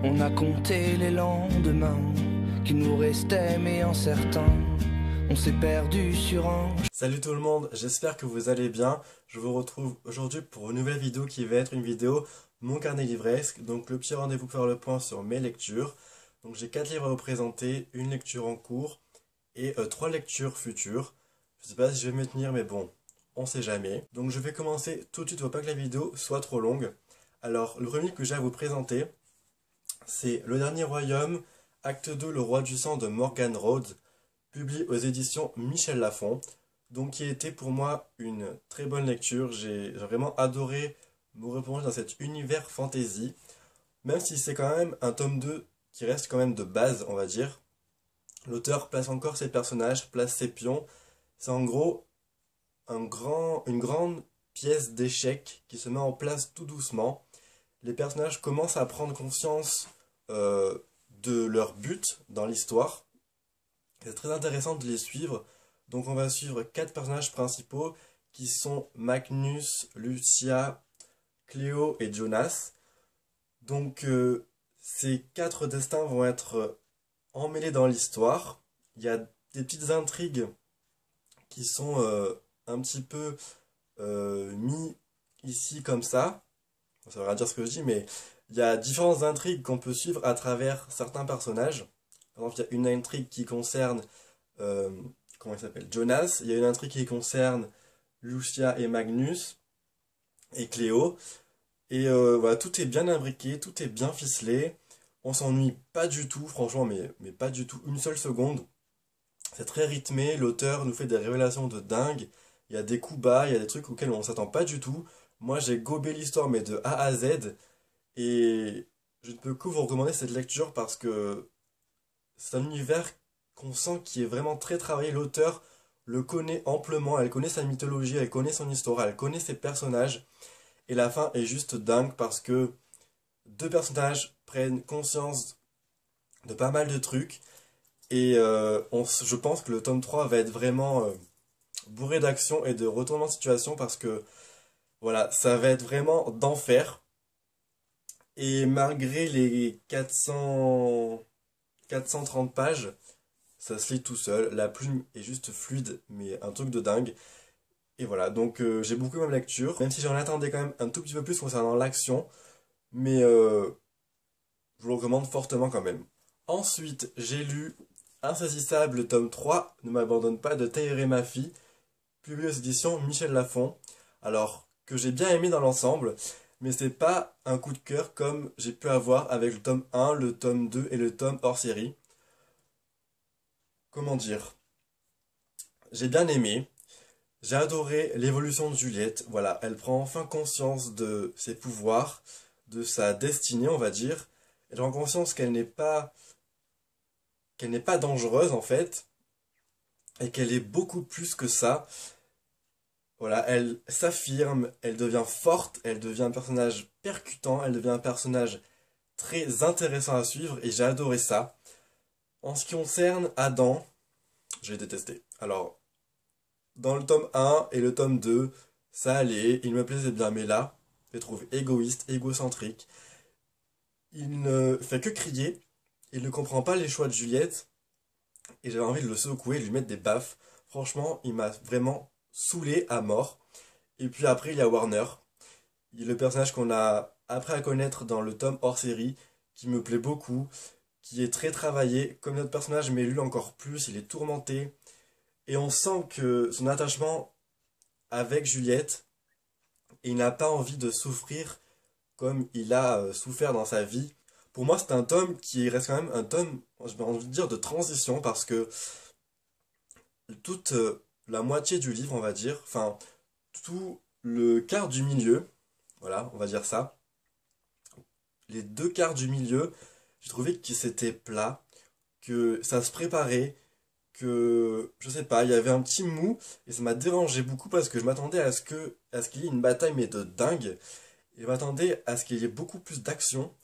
On a compté les lendemains qui nous restaient mais incertains. On s'est perdu sur un... Salut tout le monde, j'espère que vous allez bien. Je vous retrouve aujourd'hui pour une nouvelle vidéo qui va être une vidéo mon carnet livresque. Donc le petit rendez-vous pour faire le point sur mes lectures. Donc j'ai 4 livres à vous présenter, une lecture en cours et 3 lectures futures. Je sais pas si je vais me tenir mais bon, on sait jamais. Donc je vais commencer tout de suite, faut pas que la vidéo soit trop longue. Alors le premier que j'ai à vous présenter, c'est Le Dernier Royaume, acte 2, Le Roi du Sang de Morgan Rhodes, publié aux éditions Michel Lafon, donc qui a été pour moi une très bonne lecture. J'ai vraiment adoré me replonger dans cet univers fantasy, même si c'est quand même un tome 2 qui reste quand même de base, on va dire. L'auteur place encore ses personnages, place ses pions. C'est en gros une grande pièce d'échecs qui se met en place tout doucement. Les personnages commencent à prendre conscience de leur but dans l'histoire. C'est très intéressant de les suivre. Donc on va suivre 4 personnages principaux qui sont Magnus, Lucia, Cléo et Jonas. Donc ces 4 destins vont être emmêlés dans l'histoire. Il y a des petites intrigues qui sont un petit peu mis ici comme ça. Ça veut rien dire ce que je dis, mais il y a différentes intrigues qu'on peut suivre à travers certains personnages. Par exemple, il y a une intrigue qui concerne, comment il s'appelle, Jonas. Il y a une intrigue qui concerne Lucia et Magnus et Cléo. Et voilà, tout est bien imbriqué, tout est bien ficelé. On s'ennuie pas du tout, franchement, mais pas du tout, une seule seconde. C'est très rythmé, l'auteur nous fait des révélations de dingue. Il y a des coups bas, il y a des trucs auxquels on ne s'attend pas du tout. Moi, j'ai gobé l'histoire, mais de A à Z. Et je ne peux que vous recommander cette lecture parce que c'est un univers qu'on sent qui est vraiment très travaillé. L'auteur le connaît amplement, elle connaît sa mythologie, elle connaît son histoire, elle connaît ses personnages. Et la fin est juste dingue parce que deux personnages prennent conscience de pas mal de trucs. Et je pense que le tome 3 va être vraiment bourré d'action et de retournement de situation parce que voilà, ça va être vraiment d'enfer. Et malgré les 430 pages, ça se lit tout seul. La plume est juste fluide, mais un truc de dingue. Et voilà, donc j'ai beaucoup aimé ma lecture, même si j'en attendais quand même un tout petit peu plus concernant l'action. Mais je vous le recommande fortement quand même. Ensuite, j'ai lu Insaisissable, tome 3, Ne m'abandonne pas de Taïré Mafi, publié aux éditions Michel Lafon. Alors, que j'ai bien aimé dans l'ensemble, mais c'est pas un coup de cœur comme j'ai pu avoir avec le tome 1, le tome 2 et le tome hors série. Comment dire? J'ai bien aimé, j'ai adoré l'évolution de Juliette. Voilà, elle prend enfin conscience de ses pouvoirs, de sa destinée, on va dire. Elle prend conscience qu'elle n'est pas dangereuse en fait, et qu'elle est beaucoup plus que ça. Voilà, elle s'affirme, elle devient forte, elle devient un personnage percutant, elle devient un personnage très intéressant à suivre et j'ai adoré ça. En ce qui concerne Adam, j'ai détesté. Alors, dans le tome 1 et le tome 2, ça allait, il me plaisait bien, mais là, je le trouve égoïste, égocentrique. Il ne fait que crier, il ne comprend pas les choix de Juliette et j'avais envie de le secouer, de lui mettre des baffes. Franchement, il m'a vraiment saoulé à mort. Et puis après, il y a Warner. Il est le personnage qu'on a appris à connaître dans le tome hors série, qui me plaît beaucoup, qui est très travaillé. Comme notre personnage, mais lui encore plus, il est tourmenté. Et on sent que son attachement avec Juliette, il n'a pas envie de souffrir comme il a souffert dans sa vie. Pour moi, c'est un tome qui reste quand même un tome, j'ai envie de dire, de transition, parce que toute la moitié du livre, on va dire, enfin, tout le quart du milieu, voilà, on va dire ça, les 2 quarts du milieu, j'ai trouvé que c'était plat, que ça se préparait, que, je sais pas, il y avait un petit mou, et ça m'a dérangé beaucoup parce que je m'attendais à ce qu'il y ait une bataille, mais de dingue, et je m'attendais à ce qu'il y ait beaucoup plus d'action,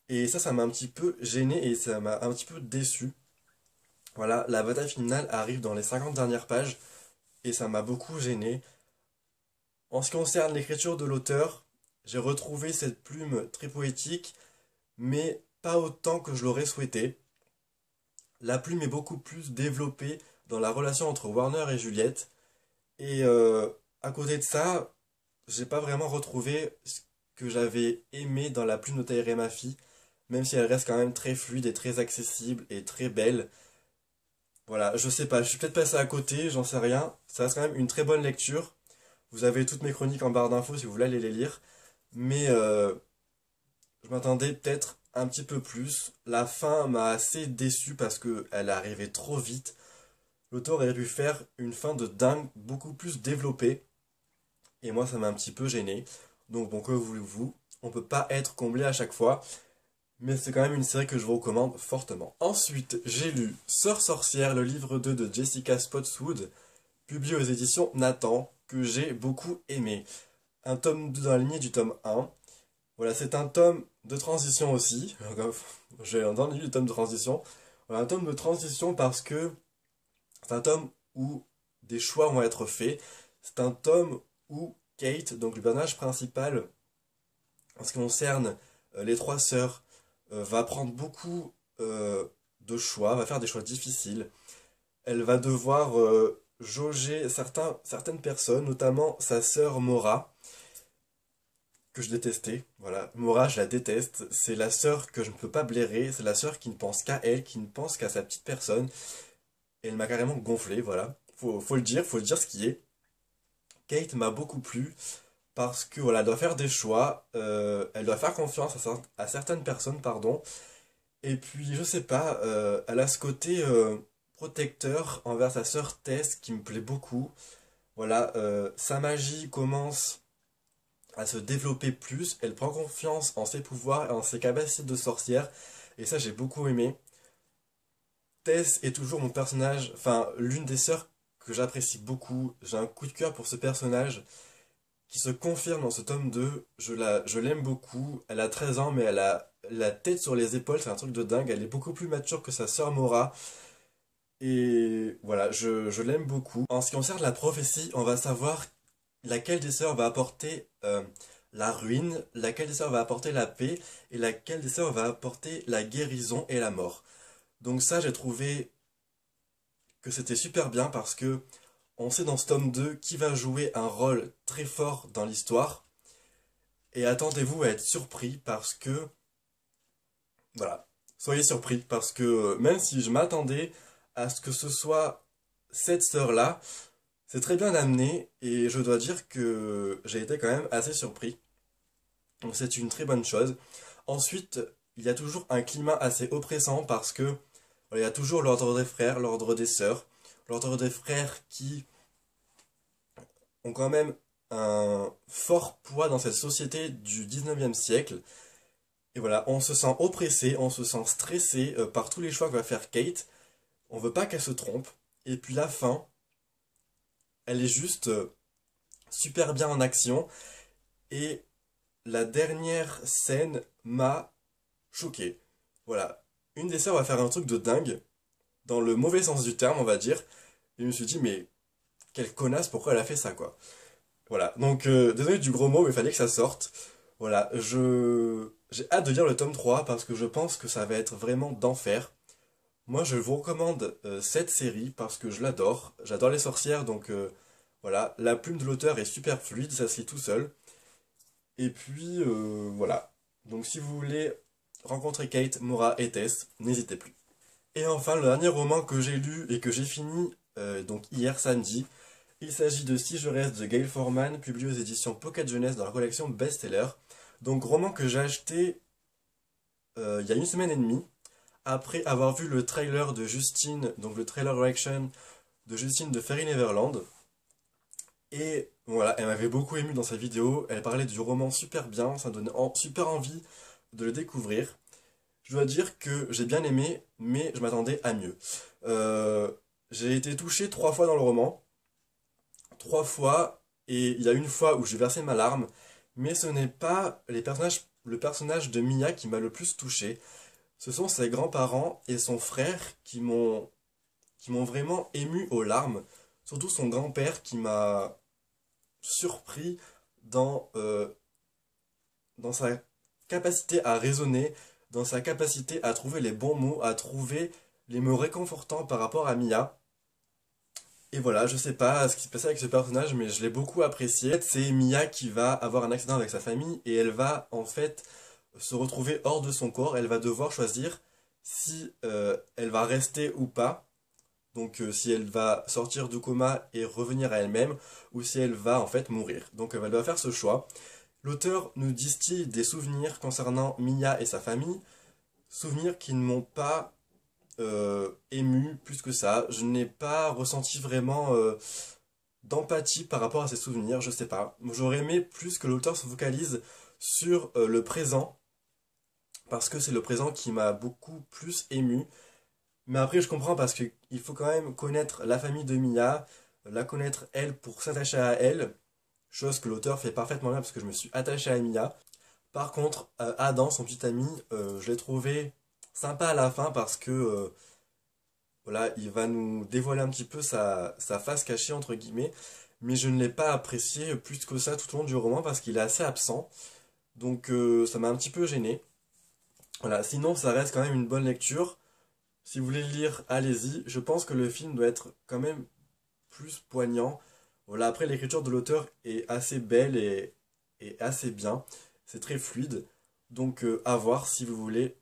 et ça m'a un petit peu gêné, et ça m'a un petit peu déçu. Voilà, la bataille finale arrive dans les 50 dernières pages, et ça m'a beaucoup gêné. En ce qui concerne l'écriture de l'auteur, j'ai retrouvé cette plume très poétique, mais pas autant que je l'aurais souhaité. La plume est beaucoup plus développée dans la relation entre Warner et Juliette. Et à côté de ça, j'ai pas vraiment retrouvé ce que j'avais aimé dans la plume de Taïre ma fille, même si elle reste quand même très fluide et très accessible et très belle. Voilà, je sais pas, je suis peut-être passé à côté, j'en sais rien. Ça reste quand même une très bonne lecture. Vous avez toutes mes chroniques en barre d'infos si vous voulez aller les lire. Mais je m'attendais peut-être un petit peu plus. La fin m'a assez déçu parce que elle est arrivée trop vite. L'auteur aurait pu faire une fin de dingue beaucoup plus développée. Et moi, ça m'a un petit peu gêné. Donc, bon, que voulez-vous? On peut pas être comblé à chaque fois. Mais c'est quand même une série que je vous recommande fortement. Ensuite, j'ai lu Sœur sorcière, le livre 2 de Jessica Spotswood, publié aux éditions Nathan, que j'ai beaucoup aimé. Un tome 2 dans la lignée du tome 1. Voilà, c'est un tome de transition aussi. J'ai entendu le tome de transition. Voilà, un tome de transition parce que c'est un tome où des choix vont être faits. C'est un tome où Kate, donc le personnage principal, en ce qui concerne les trois sœurs, va prendre beaucoup de choix, va faire des choix difficiles. Elle va devoir jauger certaines personnes, notamment sa sœur Mora, que je détestais. Voilà, Mora, je la déteste. C'est la sœur que je ne peux pas blairer. C'est la sœur qui ne pense qu'à elle, qui ne pense qu'à sa petite personne. Et elle m'a carrément gonflé, voilà. Faut le dire ce qui est. Kate m'a beaucoup plu parce que voilà, elle doit faire des choix, elle doit faire confiance à certaines personnes, pardon. Et puis, je sais pas, elle a ce côté protecteur envers sa sœur Tess qui me plaît beaucoup. Voilà, sa magie commence à se développer plus, elle prend confiance en ses pouvoirs et en ses capacités de sorcière, et ça j'ai beaucoup aimé. Tess est toujours mon personnage, enfin l'une des sœurs que j'apprécie beaucoup. J'ai un coup de cœur pour ce personnage qui se confirme dans ce tome 2. Je l'aime beaucoup. Elle a 13 ans, mais elle a la tête sur les épaules, c'est un truc de dingue. Elle est beaucoup plus mature que sa sœur Mora. Et voilà, je l'aime beaucoup. En ce qui concerne la prophétie, on va savoir laquelle des sœurs va apporter la ruine, laquelle des sœurs va apporter la paix, et laquelle des sœurs va apporter la guérison et la mort. Donc ça, j'ai trouvé que c'était super bien parce que on sait dans ce tome 2 qui va jouer un rôle très fort dans l'histoire. Et attendez-vous à être surpris parce que... Voilà, soyez surpris parce que même si je m'attendais à ce que ce soit cette sœur-là, c'est très bien amené et je dois dire que j'ai été quand même assez surpris. Donc c'est une très bonne chose. Ensuite, il y a toujours un climat assez oppressant parce que voilà, il y a toujours l'ordre des frères, l'ordre des sœurs, l'ordre des frères qui ont quand même un fort poids dans cette société du 19e siècle. Et voilà, on se sent oppressé, on se sent stressé par tous les choix que va faire Kate. On veut pas qu'elle se trompe. Et puis la fin, elle est juste super bien en action. Et la dernière scène m'a choqué. Voilà, une des sœurs va faire un truc de dingue, dans le mauvais sens du terme, on va dire. Et je me suis dit, mais quelle connasse, pourquoi elle a fait ça, quoi. Voilà, donc désolé du gros mot, mais il fallait que ça sorte. Voilà, j'ai hâte de lire le tome 3 parce que je pense que ça va être vraiment d'enfer. Moi, je vous recommande cette série parce que je l'adore. J'adore les sorcières, donc voilà. La plume de l'auteur est super fluide, ça se lit tout seul. Et puis, voilà. Donc si vous voulez rencontrer Kate, Mora et Tess, n'hésitez plus. Et enfin, le dernier roman que j'ai lu et que j'ai fini, donc hier samedi, il s'agit de Si je reste de Gail Forman, publié aux éditions Pocket Jeunesse dans la collection Best-Seller. Donc roman que j'ai acheté il y a une semaine et demie, après avoir vu le trailer de Justine, donc le trailer reaction de Justine de Fairy Neverland. Et voilà, elle m'avait beaucoup ému dans sa vidéo, elle parlait du roman super bien, ça donnait super envie de le découvrir. Je dois dire que j'ai bien aimé, mais je m'attendais à mieux. J'ai été touché 3 fois dans le roman. 3 fois, et il y a une fois où j'ai versé ma larme, mais ce n'est pas le personnage de Mia qui m'a le plus touché. Ce sont ses grands-parents et son frère qui m'ont vraiment ému aux larmes. Surtout son grand-père qui m'a surpris dans, dans sa capacité à raisonner, dans sa capacité à trouver les bons mots, à trouver les mots réconfortants par rapport à Mia. Et voilà, je sais pas ce qui se passait avec ce personnage, mais je l'ai beaucoup apprécié. C'est Mia qui va avoir un accident avec sa famille et elle va en fait se retrouver hors de son corps. Elle va devoir choisir si elle va rester ou pas. Donc si elle va sortir du coma et revenir à elle-même ou si elle va en fait mourir. Donc elle va devoir faire ce choix. L'auteur nous distille des souvenirs concernant Mia et sa famille. Souvenirs qui ne m'ont pas ému plus que ça. Je n'ai pas ressenti vraiment d'empathie par rapport à ces souvenirs, je sais pas. J'aurais aimé plus que l'auteur se focalise sur le présent, parce que c'est le présent qui m'a beaucoup plus ému. Mais après je comprends parce qu'il faut quand même connaître la famille de Mia, la connaître elle pour s'attacher à elle, chose que l'auteur fait parfaitement bien parce que je me suis attaché à Mia. Par contre, Adam, son petit ami, je l'ai trouvé sympa à la fin parce que voilà, il va nous dévoiler un petit peu sa face cachée entre guillemets, mais je ne l'ai pas apprécié plus que ça tout au long du roman parce qu'il est assez absent, donc ça m'a un petit peu gêné. Voilà, sinon ça reste quand même une bonne lecture. Si vous voulez le lire, allez-y. Je pense que le film doit être quand même plus poignant. Voilà, après l'écriture de l'auteur est assez belle et assez bien. C'est très fluide. Donc à voir si vous voulez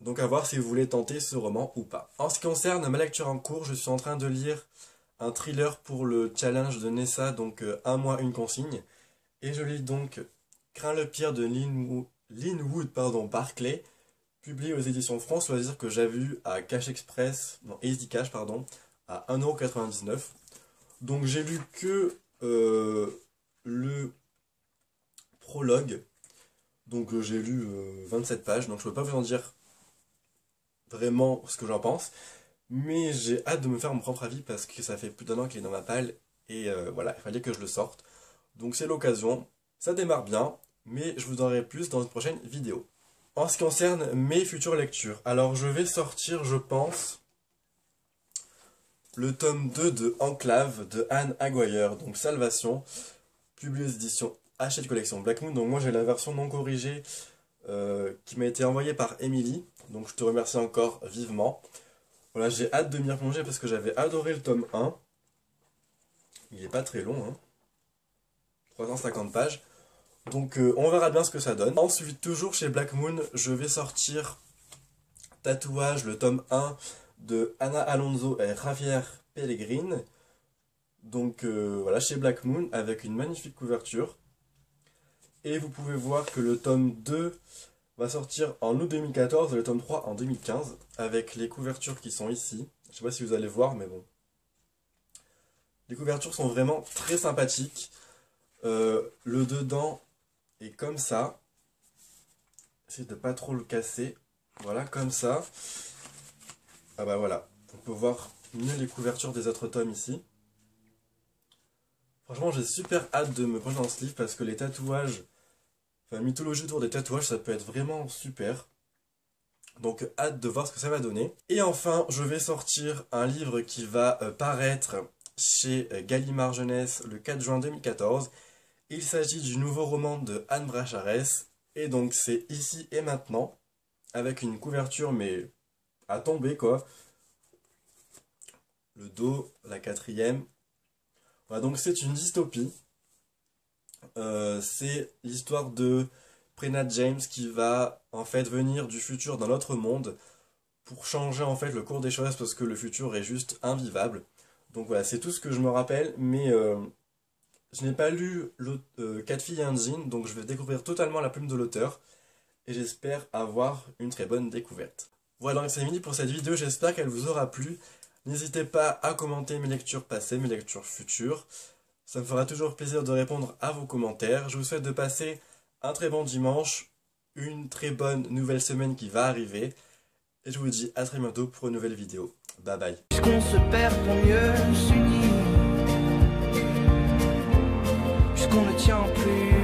Donc à voir si vous voulez tenter ce roman ou pas. En ce qui concerne ma lecture en cours, je suis en train de lire un thriller pour le challenge de Nessa, donc un mois une consigne. Et je lis donc Crains le pire de Linwood Barclay, publié aux éditions France Loisirs, que j'avais vu à Cash Express, non, Easy Cash, pardon, à 1,99 €. Donc j'ai lu que le prologue, donc j'ai lu 27 pages, donc je ne peux pas vous en dire vraiment ce que j'en pense, mais j'ai hâte de me faire mon propre avis parce que ça fait plus d'1 an qu'il est dans ma palle, et voilà, il fallait que je le sorte. Donc c'est l'occasion, ça démarre bien, mais je vous en dirai plus dans une prochaine vidéo. En ce qui concerne mes futures lectures, alors je vais sortir, je pense, le tome 2 de Enclave de Anne Aguirre, donc Salvation, publié aux éditions Hachette Collection Black Moon. Donc moi j'ai la version non corrigée qui m'a été envoyée par Émilie, donc je te remercie encore vivement. Voilà, j'ai hâte de m'y replonger parce que j'avais adoré le tome 1. Il n'est pas très long, hein. 350 pages. Donc on verra bien ce que ça donne. Ensuite, toujours chez Black Moon, je vais sortir Tatouage, le tome 1 de Ana Alonso et Javier Pellegrin. Donc voilà, chez Black Moon, avec une magnifique couverture. Et vous pouvez voir que le tome 2 va sortir en août 2014 et le tome 3 en 2015, avec les couvertures qui sont ici. Je ne sais pas si vous allez voir, mais bon. Les couvertures sont vraiment très sympathiques. Le dedans est comme ça. Essayez de pas trop le casser. Voilà, comme ça. Ah bah voilà. On peut voir mieux les couvertures des autres tomes ici. Franchement, j'ai super hâte de me plonger dans ce livre parce que les tatouages, enfin, mythologie autour des tatouages, ça peut être vraiment super. Donc, hâte de voir ce que ça va donner. Et enfin, je vais sortir un livre qui va paraître chez Gallimard Jeunesse le 4 juin 2014. Il s'agit du nouveau roman de Anne Bracharès. Et donc, c'est Ici et Maintenant, avec une couverture, mais à tomber, quoi. Le dos, la 4e. Voilà, donc c'est une dystopie. C'est l'histoire de Prena James qui va en fait venir du futur dans notre monde pour changer en fait le cours des choses parce que le futur est juste invivable. Donc voilà, c'est tout ce que je me rappelle, mais je n'ai pas lu 4 filles et un jean, donc je vais découvrir totalement la plume de l'auteur et j'espère avoir une très bonne découverte. Voilà, donc c'est fini pour cette vidéo, j'espère qu'elle vous aura plu. N'hésitez pas à commenter mes lectures passées, mes lectures futures. Ça me fera toujours plaisir de répondre à vos commentaires. Je vous souhaite de passer un très bon dimanche, une très bonne nouvelle semaine qui va arriver. Et je vous dis à très bientôt pour une nouvelle vidéo. Bye bye. Puisqu'on se perd pour mieux s'unir, puisqu'on ne tient plus